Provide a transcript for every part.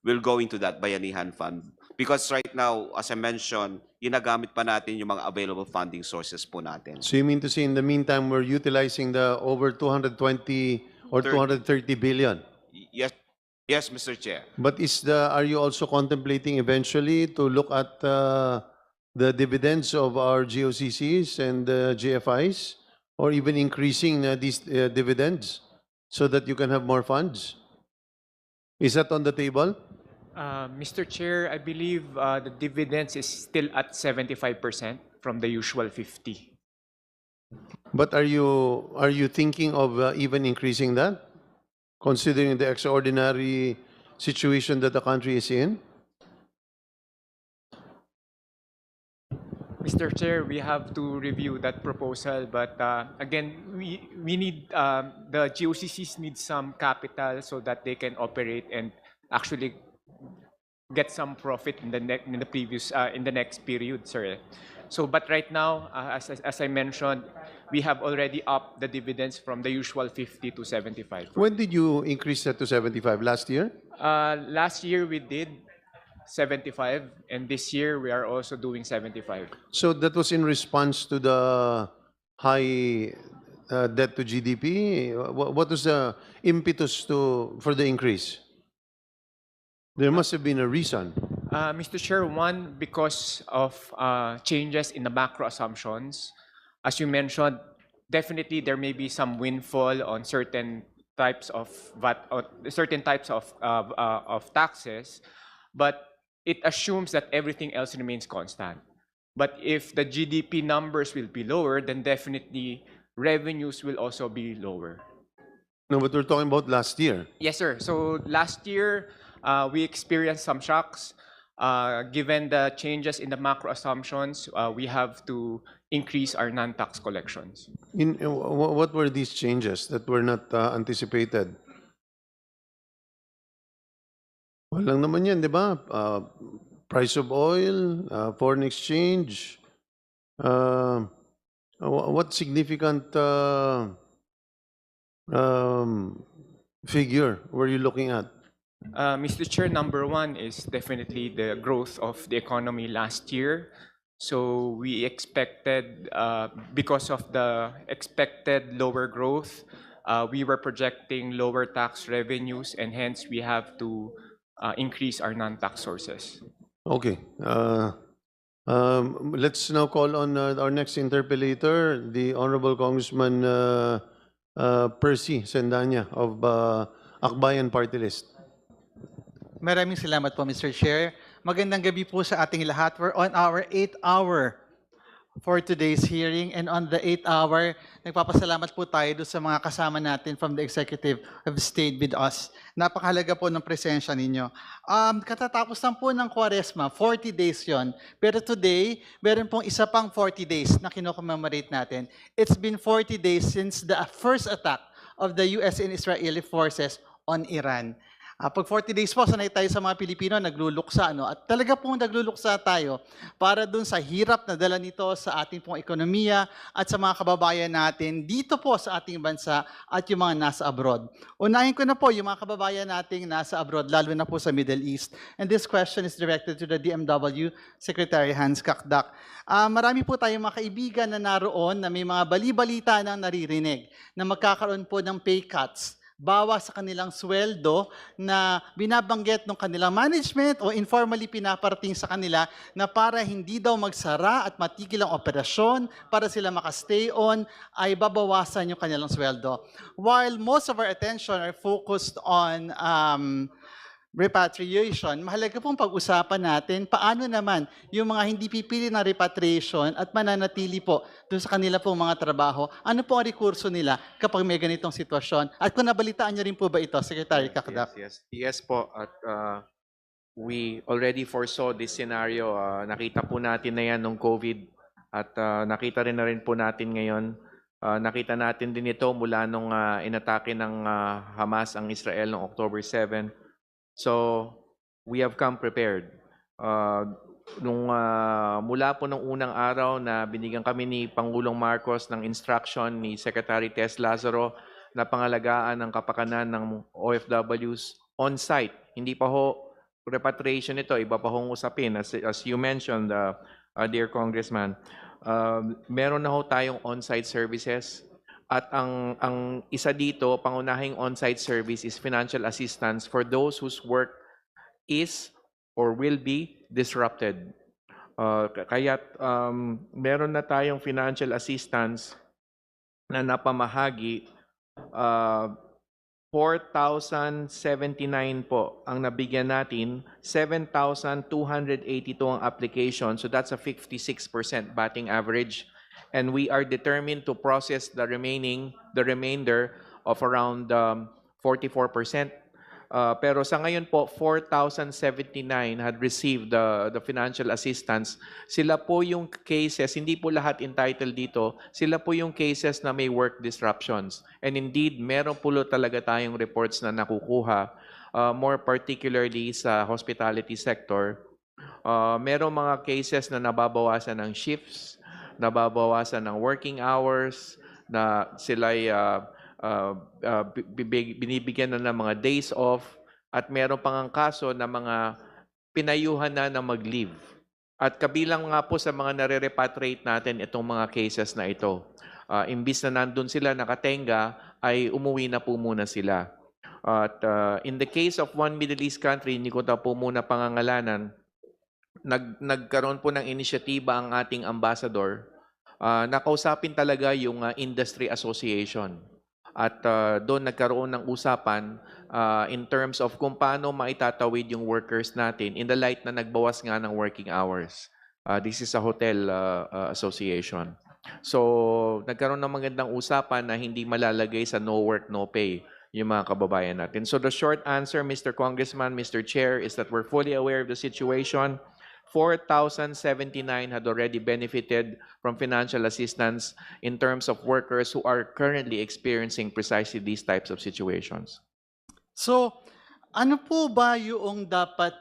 will go into that Bayanihan Fund. Because right now, as I mentioned, ginagamit pa natin yung mga available funding sources po natin. So you mean to say in the meantime, we're utilizing the over 220 or 230 billion? Yes, yes, Mr. Chair. But are you also contemplating eventually to look at the dividends of our GOCCs and GFIs, or even increasing these dividends so that you can have more funds? Is that on the table? Mr. Chair, I believe the dividends is still at 75% from the usual 50. But are you thinking of even increasing that, considering the extraordinary situation that the country is in? Mr. Chair, we have to review that proposal, but again, we need the GOCCs need some capital so that they can operate and actually get some profit in the next period, sir. So, but right now, as I mentioned, we have already upped the dividends from the usual 50 to 75. When did you increase that to 75? Last year? Last year we did 75, and this year we are also doing 75. So that was in response to the high debt to GDP? What was the impetus for the increase? There must have been a reason. Mr. Chair, one, because of changes in the macro assumptions. As you mentioned, definitely there may be some windfall on certain types of taxes, but it assumes that everything else remains constant. But if the GDP numbers will be lower, then definitely revenues will also be lower. No, but we're talking about last year. Yes, sir. So last year, we experienced some shocks. Given the changes in the macro assumptions, we have to increase our non-tax collections. What were these changes that were not anticipated? Walang naman yan, di ba? Price of oil, foreign exchange. What significant figure were you looking at? Mr. Chair, number one is definitely the growth of the economy last year. So we expected, because of the expected lower growth, we were projecting lower tax revenues, and hence we have to increase our non-tax sources. Okay. Let's now call on our next interpellator, the Honorable Congressman Percy Sendanya of Akbayan Party List. Maraming salamat po, Mr. Chair. Magandang gabi po sa ating lahat. We're on our 8th hour for today's hearing, and on the 8th hour, nagpapasalamat po tayo doon sa mga kasama natin from the executive who have stayed with us. Napakahalaga po ng presensya ninyo. Katatapos lang po ng Kwaresma, 40 days yon. Pero today, meron pong isa pang 40 days na kinocommemorate natin. It's been 40 days since the first attack of the US and Israeli forces on Iran. Pag 40 days po, sanay tayo sa mga Pilipino, nagluluksa, no? At talaga pong nagluluksa tayo para dun sa hirap na dala nito sa ating pong ekonomiya at sa mga kababayan natin dito po sa ating bansa at yung mga nasa abroad. Unahin ko na po yung mga kababayan nating nasa abroad, lalo na po sa Middle East. And this question is directed to the DMW Secretary Hans Kakdak. Marami po tayong mga kaibigan na naroon na may mga bali-balita nang naririnig na magkakaroon po ng pay cuts, bawas sa kanilang sweldo na binabanggit ng kanilang management o informally pinaparating sa kanila na para hindi daw magsara at matigil ang operasyon, para sila makastay on, ay babawasan yung kanilang sweldo. While most of our attention are focused on repatriation, mahalaga pong pag-usapan natin paano naman yung mga hindi pipili ng repatriation at mananatili po doon sa kanila pong mga trabaho. Ano po ang rekurso nila kapag may ganitong sitwasyon? At kung nabalitaan niyo rin po ba ito, Secretary Kakdak? Yes po. At we already foresaw this scenario. Nakita po natin na yan nung COVID at nakita rin na rin po natin ngayon. Nakita natin din ito mula nung inatake ng Hamas ang Israel noong October 7. So, we have come prepared. Mula po nung unang araw na binigyan kami ni Pangulong Marcos ng instruction ni Secretary Tess Lazaro na pangalagaan ang kapakanan ng OFWs on-site. Hindi pa ho repatriation nito, iba pa hong usapin. As you mentioned, dear Congressman, meron na ho tayong on-site services. At ang isa dito, pangunahing on-site service is financial assistance for those whose work is or will be disrupted. Kaya't meron na tayong financial assistance na napamahagi. 4,079 po ang nabigyan natin, 7,282 ang application, so that's a 56% batting average. And we are determined to process the remainder of around 44%. Pero sa ngayon po, 4,079 had received the financial assistance. Sila po yung cases, hindi po lahat entitled dito, sila po yung cases na may work disruptions. And indeed, meron po talaga tayong reports na nakukuha, more particularly sa hospitality sector. Merong mga cases na nababawasan ng shifts, nababawasan ng working hours, na sila'y binibigyan na ng mga days off, at meron pang ang kaso na mga pinayuhan na na mag-leave. At kabilang nga po sa mga nare-repatriate natin itong mga cases na ito. Imbis na nandun sila nakatenga, ay umuwi na po muna sila. At in the case of one Middle East country, hindi ko na po muna pangangalanan, nagkaroon po ng inisyatiba ang ating ambassador. Nakausapin talaga yung industry association. At doon nagkaroon ng usapan in terms of kung paano maitatawid yung workers natin in the light na nagbawas nga ng working hours. This is a hotel association. So nagkaroon ng magandang usapan na hindi malalagay sa no work, no pay yung mga kababayan natin. So the short answer, Mr. Congressman, Mr. Chair, is that we're fully aware of the situation. 4,079 had already benefited from financial assistance in terms of workers who are currently experiencing precisely these types of situations. So, ano po ba yung dapat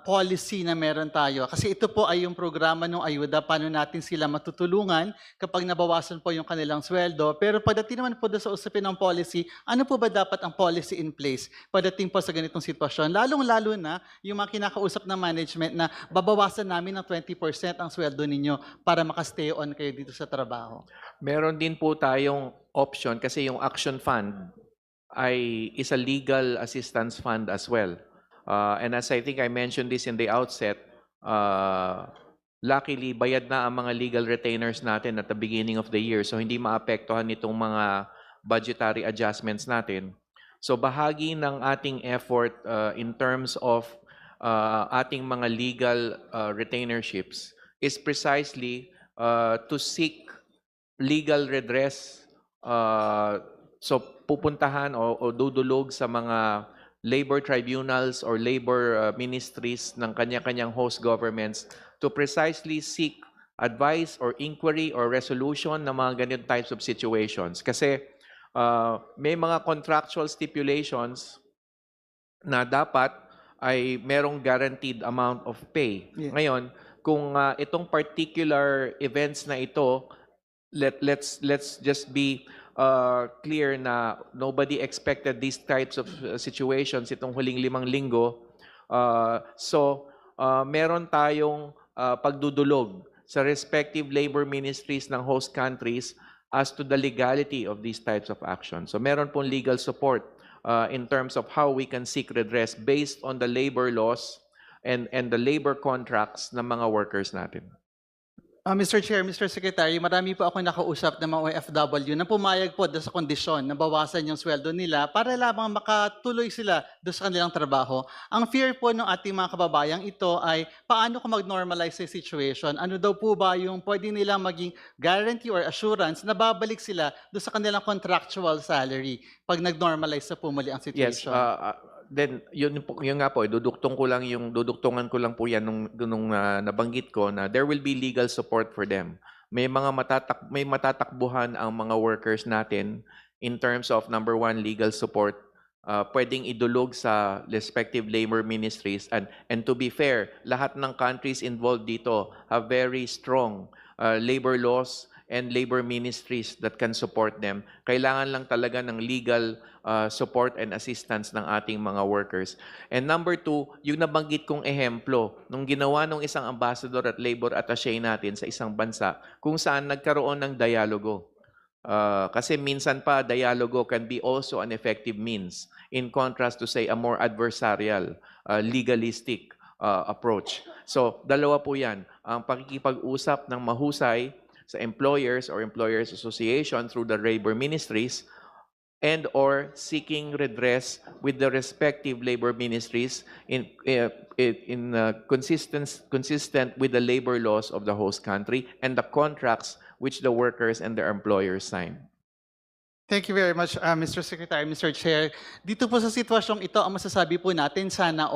policy na meron tayo? Kasi ito po ay yung programa ng ayuda, paano natin sila matutulungan kapag nabawasan po yung kanilang sweldo. Pero pagdating naman po sa usapin ng policy, ano po ba dapat ang policy in place pagdating po sa ganitong sitwasyon? Lalong-lalo na yung mga kinakausap ng management na babawasan namin ng 20% ang sweldo ninyo para makastay on kayo dito sa trabaho. Meron din po tayong option kasi yung Action Fund ay is a legal assistance fund as well. And as I think I mentioned this in the outset, luckily, bayad na ang mga legal retainers natin at the beginning of the year, so hindi maapektuhan itong mga budgetary adjustments natin. So bahagi ng ating effort in terms of ating mga legal retainerships is precisely to seek legal redress. So pupuntahan o dudulog sa mga labor tribunals or labor ministries ng kanya-kanyang host governments to precisely seek advice or inquiry or resolution ng mga ganyan types of situations. Kasi may mga contractual stipulations na dapat ay merong guaranteed amount of pay. Yeah. Ngayon, kung itong particular events na ito, let's just be clear na nobody expected these types of situations itong huling 5 linggo. So, meron tayong pagdudulog sa respective labor ministries ng host countries as to the legality of these types of actions. So, meron pong legal support in terms of how we can seek redress based on the labor laws and the labor contracts ng mga workers natin. Mr. Chair, Mr. Secretary, marami po ako nakausap ng mga OFW na pumayag po sa kondisyon na bawasan yung sweldo nila para lamang makatuloy sila doon sa kanilang trabaho. Ang fear po ng ating mga kababayang ito ay paano kung mag-normalize sa situation? Ano daw po ba yung pwede nilang maging guarantee or assurance na babalik sila doon sa kanilang contractual salary pag nag-normalize sa pumuli ang Yes, situation? then yun nga po, duduktungan ko lang po yan nung nabanggit ko na there will be legal support for them. May matatakbuhan ang mga workers natin in terms of number one, legal support. Pwedeng idulog sa respective labor ministries and to be fair, lahat ng countries involved dito have very strong labor laws and labor ministries that can support them. Kailangan lang talaga ng legal support and assistance ng ating mga workers. And number two, yung nabanggit kong ehemplo, nung ginawa ng isang ambassador at labor attaché natin sa isang bansa, kung saan nagkaroon ng dialogo. Kasi minsan pa, dialogo can be also an effective means in contrast to, say, a more adversarial, legalistic approach. So, dalawa po yan. Ang pakikipag-usap ng mahusay sa employers or employers association through the labor ministries and or seeking redress with the respective labor ministries consistent with the labor laws of the host country and the contracts which the workers and their employers sign. Thank you very much, Mr. Secretary, Mr. Chair. Dito po sa sitwasyong ito, ang masasabi po natin, sana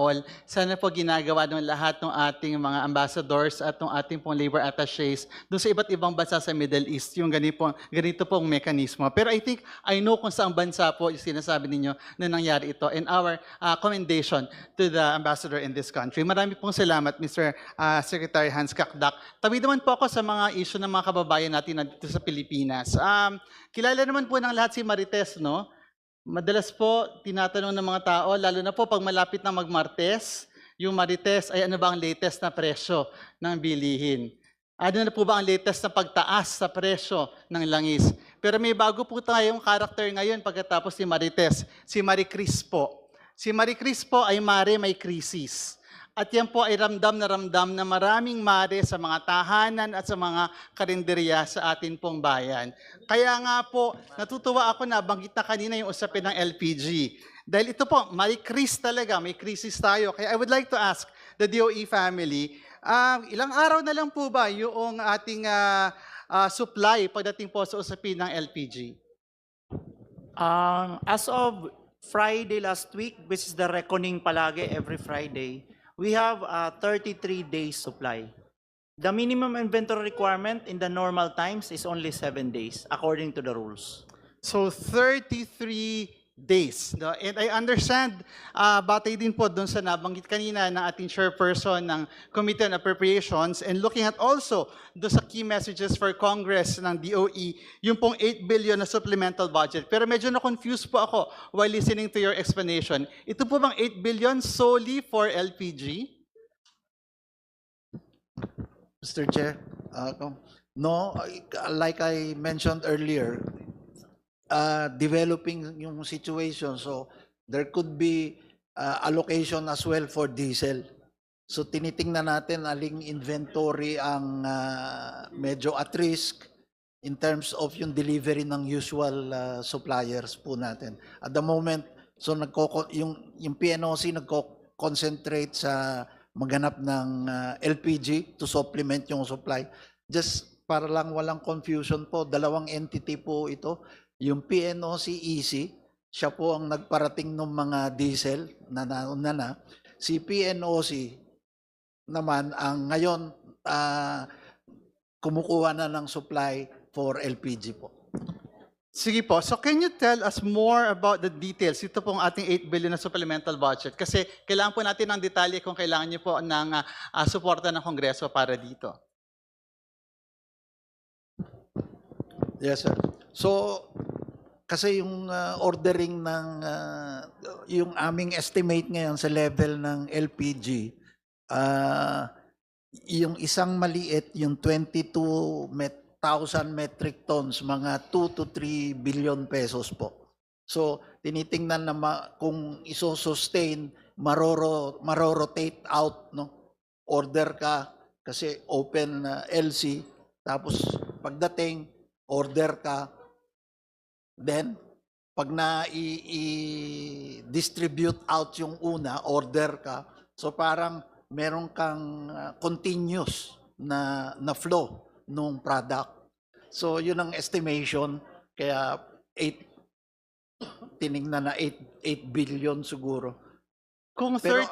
po ginagawa ng lahat ng ating mga ambassadors at ng ating pong labor attachés doon sa iba't ibang bansa sa Middle East, yung ganito pong mekanismo. Pero I know kung saang bansa po yung sinasabi ninyo na nangyari ito, and our commendation to the ambassador in this country. Marami pong salamat, Mr. Secretary Hans Kakdak. Tabi naman po ako sa mga issue ng mga kababayan natin dito sa Pilipinas. Kilala naman po ng lahat si Marites, no? Madalas po tinatanong ng mga tao, lalo na po pag malapit na magmartes, yung Marites ay ano ba ang latest na presyo ng bilihin? Ano na po ba ang latest na pagtaas sa presyo ng langis? Pero may bago po tayong karakter ngayon pagkatapos ni Marites, si Marie Chris po. Si Marie Chris po ay mare may krisis. At yan po ay ramdam na maraming mare sa mga tahanan at sa mga karinderya sa atin pong bayan. Kaya nga po, natutuwa ako na banggit na kanina yung usapin ng LPG. Dahil ito po, may krisis talaga, may krisis tayo. Kaya I would like to ask the DOE family, ilang araw na lang po ba yung ating supply pagdating po sa usapin ng LPG? As of Friday last week, which is the reckoning palagi every Friday, we have a 33 days supply. The minimum inventory requirement in the normal times is only 7 days, according to the rules. So 33 days. No? And I understand, batay din po doon sa nabanggit kanina ng ating chairperson ng Committee on Appropriations, and looking at also doon sa key messages for Congress ng DOE, yung pong 8 billion na supplemental budget. Pero medyo na-confuse po ako while listening to your explanation. Ito po bang 8 billion solely for LPG? Mr. Chair, no, like I mentioned earlier, developing yung situation, so there could be allocation as well for diesel. So tinitingnan natin aling inventory ang medyo at risk in terms of yung delivery ng usual suppliers po natin. At the moment, so yung PNOC nagko-concentrate sa maghanap ng LPG to supplement yung supply. Just para lang walang confusion po, dalawang entity po ito. Yung PNOC EC, siya po ang nagparating ng mga diesel na nauna na. Si PNOC naman ang ngayon kumukuha na ng supply for LPG po. Sige po. So can you tell us more about the details? Ito pong ating 8 billion na supplemental budget. Kasi kailangan po natin ng detalye kung kailangan niyo po ng suporta ng Kongreso para dito. Yes, sir. So, kasi yung ordering ng, yung aming estimate ngayon sa level ng LPG, yung isang maliit, yung 22,000 metric tons, mga 2 to 3 billion pesos po. So, tinitingnan na kung iso-sustain, marorotate out, no? Order ka, kasi open LC, tapos pagdating, order ka, then pag na-distribute out yung una, order ka, so parang meron kang continuous na flow nung product. So yun ang estimation, kaya tinignan na 8 billion siguro. Kung Pero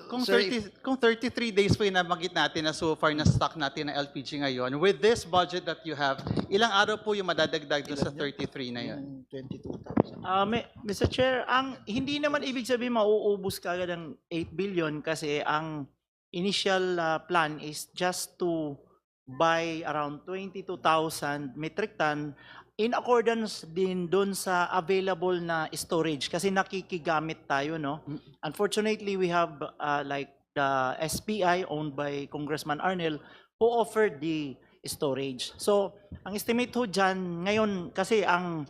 33 days po yung nabanggit natin na so far na stock natin na LPG ngayon, with this budget that you have, ilang araw po yung madadagdag doon sa 33 na yun? 22,000. Mr. Chair, hindi naman ibig sabihin mauubos ka agad ng 8 billion kasi ang initial plan is just to by around 22,000 metric ton in accordance din dun sa available na storage kasi nakikigamit tayo, no? Unfortunately, we have like the SPI owned by Congressman Arnel who offered the storage. So, ang estimate ho dyan, ngayon kasi ang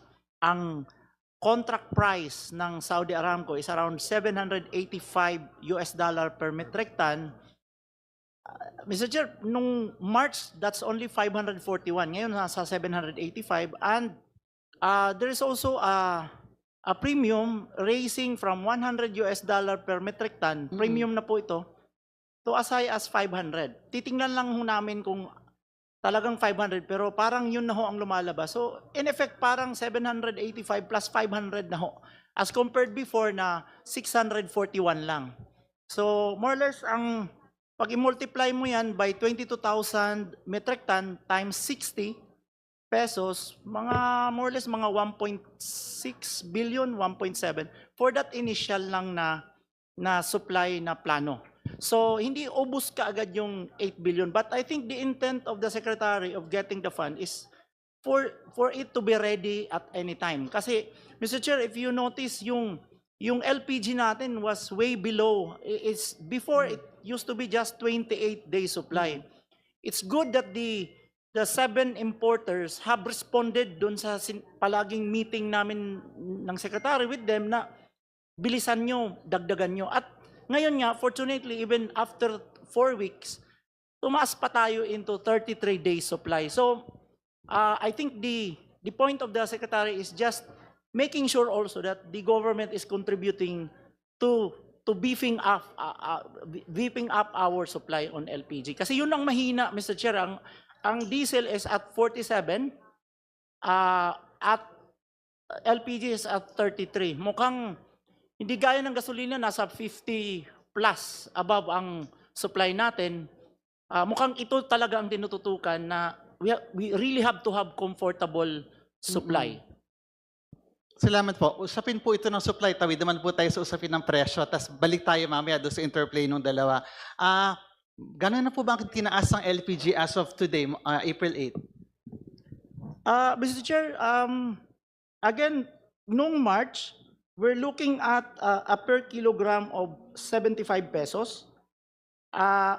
contract price ng Saudi Aramco is around $785 per metric ton. Mr. Chair, nung March, that's only 541. Ngayon, nasa 785. And there is also a premium raising from $100 per metric ton. Premium na po ito. To as high as 500. Titingnan lang ho namin kung talagang 500, pero parang yun na ho ang lumalabas. So, in effect, parang 785 plus 500 na ho. As compared before na 641 lang. So, more or less, pag i-multiply mo yan by 22,000 metric ton times 60 pesos, mga more or less mga 1.6 billion, 1.7 for that initial lang na supply na plano. So, hindi ubus ka agad yung 8 billion. But I think the intent of the Secretary of getting the fund is for it to be ready at any time. Kasi, Mr. Chair, if you notice, yung LPG natin was way below. Before, it used to be just 28 days supply. It's good that the 7 importers have responded dun sa palaging meeting namin ng Secretary with them na bilisan nyo, dagdagan nyo. At ngayon nga, fortunately, even after 4 weeks, tumaas pa tayo into 33 days supply. So, I think the point of the Secretary is just making sure also that the government is contributing to beefing up our supply on LPG. Kasi yun ang mahina, Mr. Chair. Ang diesel is at 47, at LPG is at 33. Mukhang hindi gaya ng gasolina, nasa 50 plus above ang supply natin. Mukhang ito talaga ang tinututukan na we really have to have comfortable supply. Salamat po. Usapin po ito ng supply. Tawid naman po tayo sa usapin ng presyo. Tapos balik tayo mamaya doon sa interplay ng dalawa. Gano'n na po ba ang tinaas ng LPG as of today, April 8? Mr. Chair, again, nung March, we're looking at a per kilogram of 75 pesos.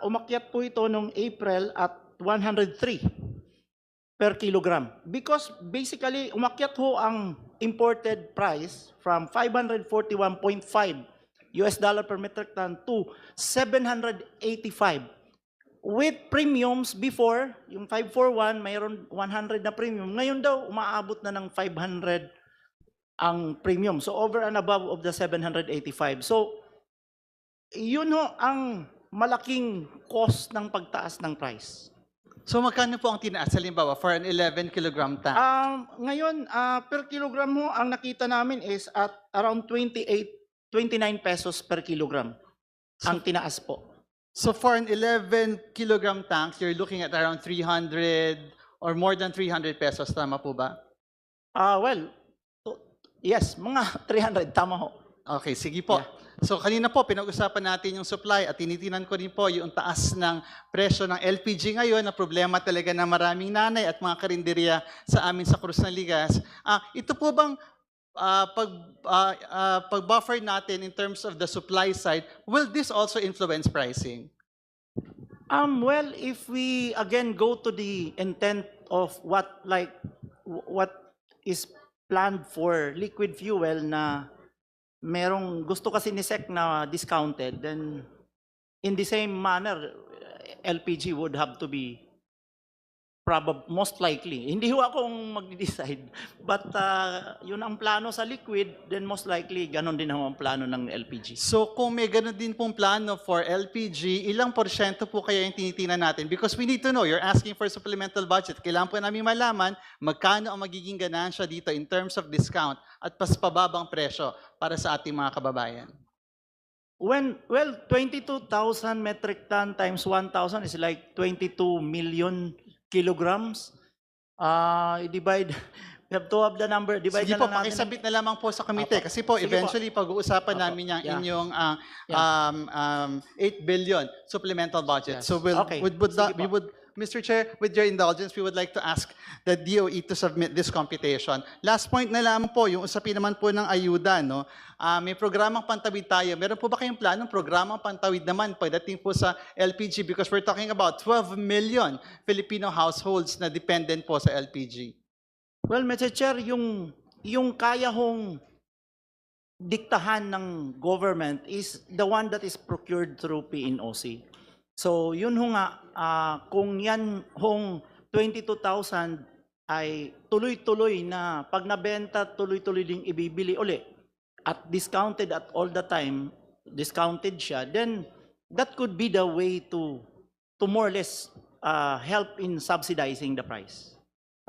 Umakyat po ito nung April at 103 per kilogram. Because basically, umakyat ho ang imported price from $541.5 per metric ton to 785. With premiums before, yung 541, mayroon 100 na premium. Ngayon daw, umaabot na ng 500 ang premium. So over and above of the 785. So, yun ho ang malaking cost ng pagtaas ng price. So magkano po ang tinaas? Halimbawa, for an 11 kilogram tank? Ngayon, per kilogram ho, ang nakita namin is at around 29 pesos per kilogram ang tinaas po. So for an 11 kilogram tank, you're looking at around 300 or more than 300 pesos. Tama po ba? Well, yes, mga 300, tama ho. Okay, sige po. Yeah. So kanina po, pinag-usapan natin yung supply at tinitinan ko rin po yung taas ng presyo ng LPG ngayon na problema talaga ng maraming nanay at mga karinderya sa amin sa Cruz ng Ligas. Ito po bang pag-buffer natin in terms of the supply side, will this also influence pricing? Well, if we again go to the intent of what is planned for liquid fuel na merong gusto kasi ni SEC na discounted, then in the same manner, LPG would have to be most likely. Hindi ho akong mag-decide, but yun ang plano sa liquid, then most likely ganon din ho ang plano ng LPG. So kung may ganun din pong plano for LPG, ilang porsyento po kaya yung tinitingnan natin? Because we need to know, you're asking for supplemental budget. Kailangan po namin malaman magkano ang magiging ganansya dito in terms of discount at pas pababang presyo para sa ating mga kababayan. Well, 22,000 metric ton times 1,000 is like 22 million kilograms. We have to have the number. Divide Sige na po, lang natin. pakisabit na lamang po sa komite. Apo. Kasi po, Sige eventually, pag-uusapan Apo. namin yung Yeah. inyong 8 billion supplemental budget. Yes. So Okay. we Sige po. Mr. Chair, with your indulgence, we would like to ask the DOE to submit this computation. Last point na lamang po, yung usapin naman po ng ayuda, no? May programang pantawid tayo. Meron po ba kayong planong programang pantawid naman pagdating po sa LPG? Because we're talking about 12 million Filipino households na dependent po sa LPG. Well, Mr. Chair, yung kaya hong diktahan ng government is the one that is procured through PNOC. So yun ho nga, kung yan hong 22,000 ay tuloy-tuloy na pag nabenta, tuloy-tuloy ding ibibili uli at discounted at all the time, discounted siya, then that could be the way to more or less help in subsidizing the price.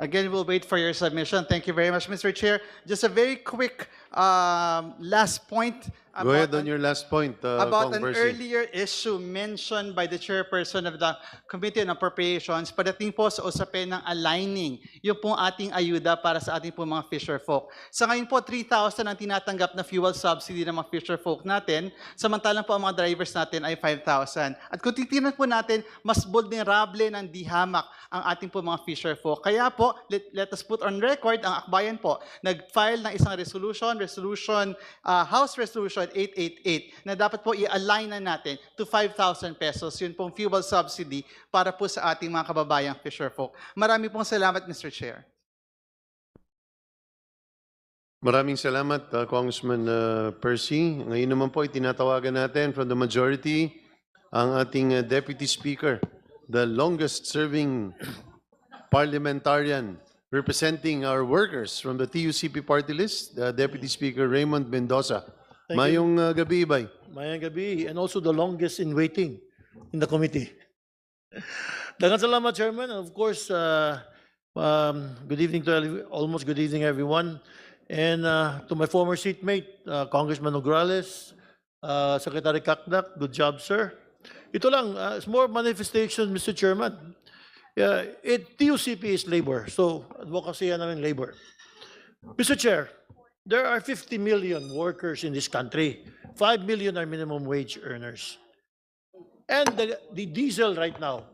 Again, we'll wait for your submission. Thank you very much, Mr. Chair. Just a very quick last point. Go ahead on your last point, About Kong an Percy. earlier issue mentioned by the chairperson of the Committee on Appropriations, padating po sa usapin ng aligning yung pong ating ayuda para sa ating pong mga fisher folk. Sa ngayon po, 3,000 ang tinatanggap na fuel subsidy ng mga fisher folk natin, samantalang po ang mga drivers natin ay 5,000. At kung titignan po natin, mas vulnerable ng dihamak ang ating po mga fisher folk. Kaya po, let us put on record, ang akbayan po, nag-file ng isang House Resolution 888 na dapat po i-align na natin to 5,000 pesos, yun pong fuel subsidy para po sa ating mga kababayang fisher folk. Marami pong salamat, Mr. Chair. Maraming salamat, Congressman Percy. Ngayon naman po, itinatawagan natin from the majority ang ating Deputy Speaker, the longest-serving parliamentarian representing our workers from the TUCP party list, the Deputy Speaker Raymond Mendoza. Mayong gabi, Ibay. Mayang gabi, and also the longest in waiting in the committee. Daghang salamat, Chairman. And of course, good evening to almost good evening, everyone. And to my former seatmate, Congressman Nograles, Secretary Kakdak, good job, sir. Ito lang, it's more manifestation, Mr. Chairman. TUCP is labor, so advocacy yan namin labor. Mr. Chair, there are 50 million workers in this country. 5 million are minimum wage earners. And the diesel right now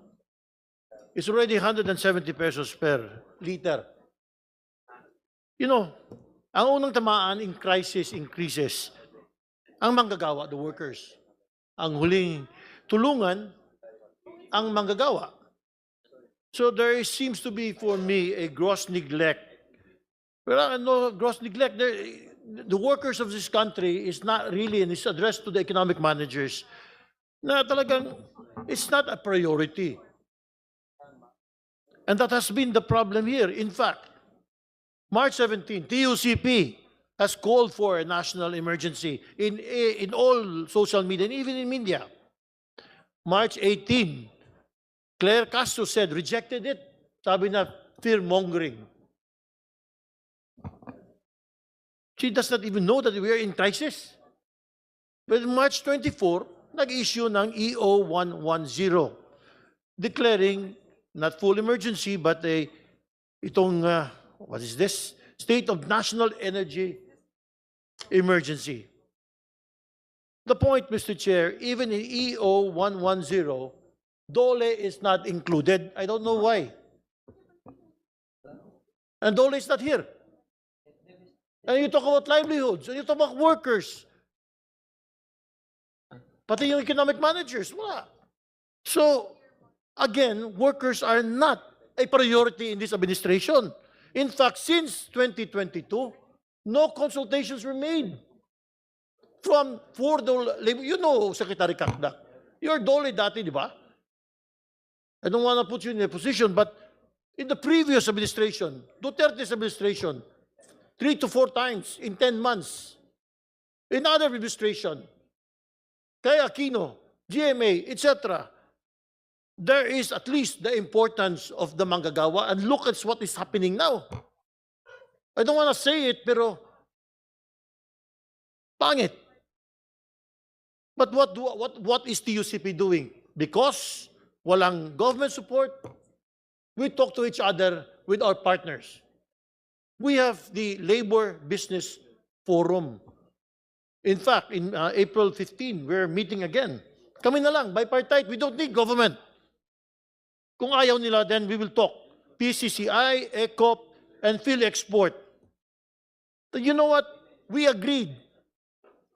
is already 170 pesos per liter. You know, ang unang tamaan in crisis increases ang manggagawa, the workers. Ang huling tulungan, ang manggagawa. So there seems to be, for me, a gross neglect. Well, no gross neglect. The workers of this country is not really, and it's addressed to the economic managers, na talagang, it's not a priority. And that has been the problem here. In fact, March 17, TUCP has called for a national emergency in all social media, and even in media. March 18, Claire Castro said, rejected it. Sabi na, fear-mongering. She does not even know that we are in crisis. But March 24, nag-issue ng EO 110, declaring not full emergency, but what is this? State of national energy emergency. The point, Mr. Chair, even in EO 110, DOLE is not included. I don't know why. And DOLE is not here. And you talk about livelihoods, and you talk about workers. Pati yung economic managers, wala. So, again, workers are not a priority in this administration. In fact, since 2022, no consultations were made for the labor. You know, Secretary Kakdak, you're DOLE dati, di ba? I don't want to put you in a position, but in the previous administration, Duterte's administration, 3 to 4 times in 10 months. In other administration, kay Aquino, GMA, etc., there is at least the importance of the manggagawa, and look at what is happening now. I don't want to say it, pero pangit. But what is TUCP doing? Because walang government support, we talk to each other with our partners. We have the Labor Business Forum. In fact, in April 15, we're meeting again. Kami na lang, bipartite, we don't need government. Kung ayaw nila, then we will talk. PCCI, ECOP, and PhilExport. You know what? We agreed.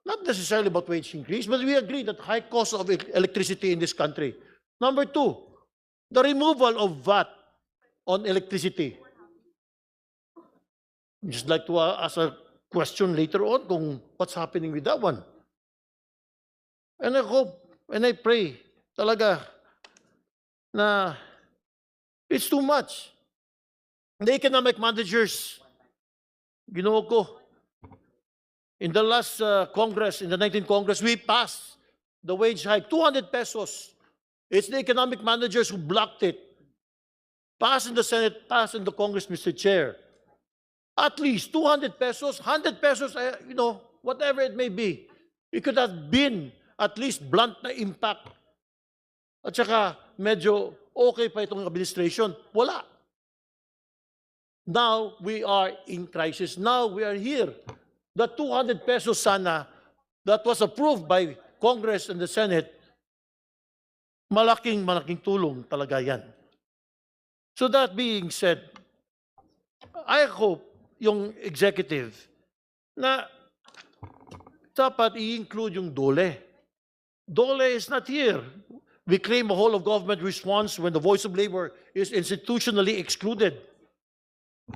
Not necessarily about wage increase, but we agreed that high cost of electricity in this country. Number two, the removal of VAT on electricity. Just like to ask a question later on kung what's happening with that one. And I hope and I pray talaga na it's too much. The economic managers, ginawa ko, in the last Congress, in the 19th Congress, we passed the wage hike, 200 pesos. It's the economic managers who blocked it. Passed in the Senate, passed in the Congress, Mr. Chair. At least 200 pesos, 100 pesos, whatever it may be. It could have been at least blunt na impact. At saka medyo okay pa itong administration. Wala. Now we are in crisis. Now we are here. The 200 pesos sana that was approved by Congress and the Senate, malaking tulong talaga yan. So that being said, I hope yung executive na dapat i-include yung DOLE. DOLE is not here. We claim a whole of government response when the voice of labor is institutionally excluded.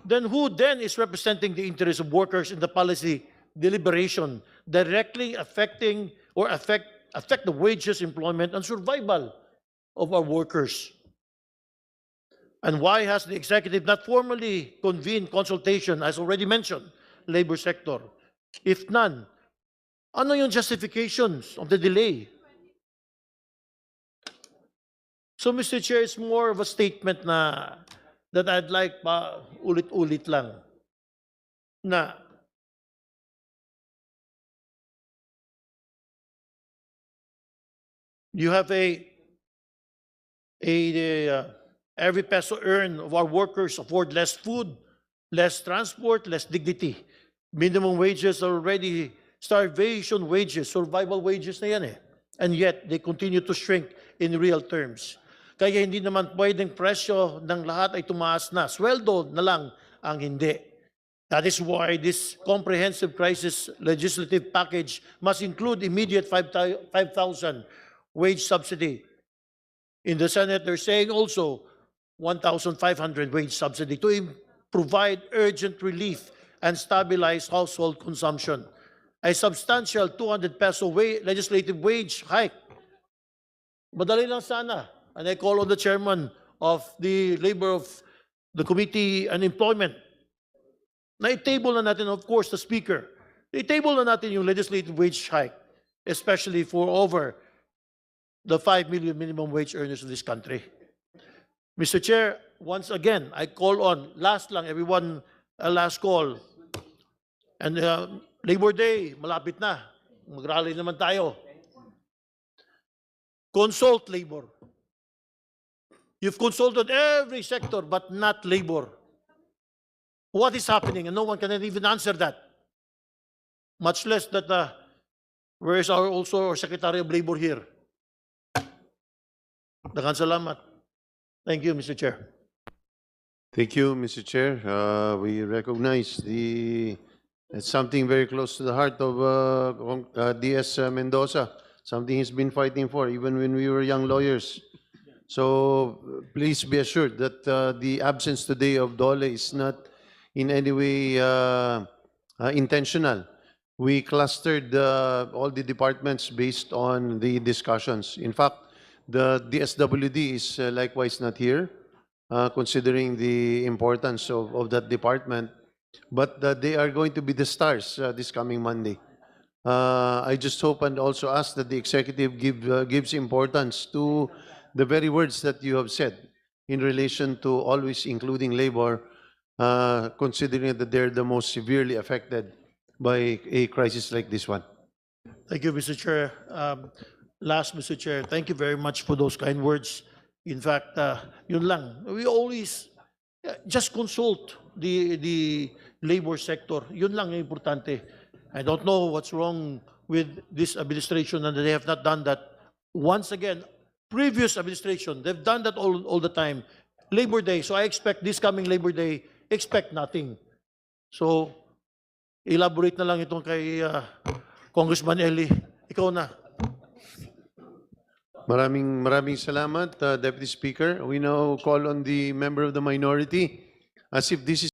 Then who then is representing the interests of workers in the policy deliberation directly affecting or affect the wages, employment, and survival of our workers? And why has the executive not formally convened consultation, as already mentioned, labor sector? If none, ano yung justifications of the delay? So, Mr. Chair, it's more of a statement that I'd like pa ulit-ulit lang na you have every peso earned of our workers afford less food, less transport, less dignity. Minimum wages are already starvation wages, survival wages na yan eh. And yet, they continue to shrink in real terms. Kaya hindi naman pwedeng presyo ng lahat ay tumaas na. Sweldo na lang ang hindi. That is why this comprehensive crisis legislative package must include immediate 5,000 wage subsidy. In the Senate, they're saying also 1,500 wage subsidy to provide urgent relief and stabilize household consumption. A substantial 200 peso legislative wage hike. Madali lang sana. And I call on the chairman of the labor of the Committee on Employment na i-table na natin, of course, the speaker. I-table na natin yung legislative wage hike, especially for over the 5 million minimum wage earners in this country. Mr. Chair, once again, I call on, last lang, everyone, last call. And Labor Day, malapit na. Mag-rally naman tayo. Consult labor. You've consulted every sector but not labor. What is happening? And no one can even answer that. Much less that, where is our Secretary of Labor here? Daghang salamat. Thank you, Mr. Chair. Thank you, Mr. Chair. We recognize it's something very close to the heart of DS Mendoza, something he's been fighting for even when we were young lawyers. So please be assured that the absence today of DOLE is not in any way intentional. We clustered all the departments based on the discussions. In fact, the DSWD is likewise not here, considering the importance of that department. But they are going to be the stars this coming Monday. I just hope and also ask that the executive gives importance to the very words that you have said in relation to always including labor, considering that they're the most severely affected by a crisis like this one. Thank you, Mr. Chair. Last, Mr. Chair, thank you very much for those kind words. In fact, yun lang. We always just consult the labor sector. Yun lang yung importante. I don't know what's wrong with this administration and they have not done that. Once again, previous administration, they've done that all the time. Labor Day, so I expect this coming Labor Day, expect nothing. So, elaborate na lang itong kay Congressman Eli. Ikaw na. Maraming salamat, Deputy Speaker. We now call on the member of the minority as if this is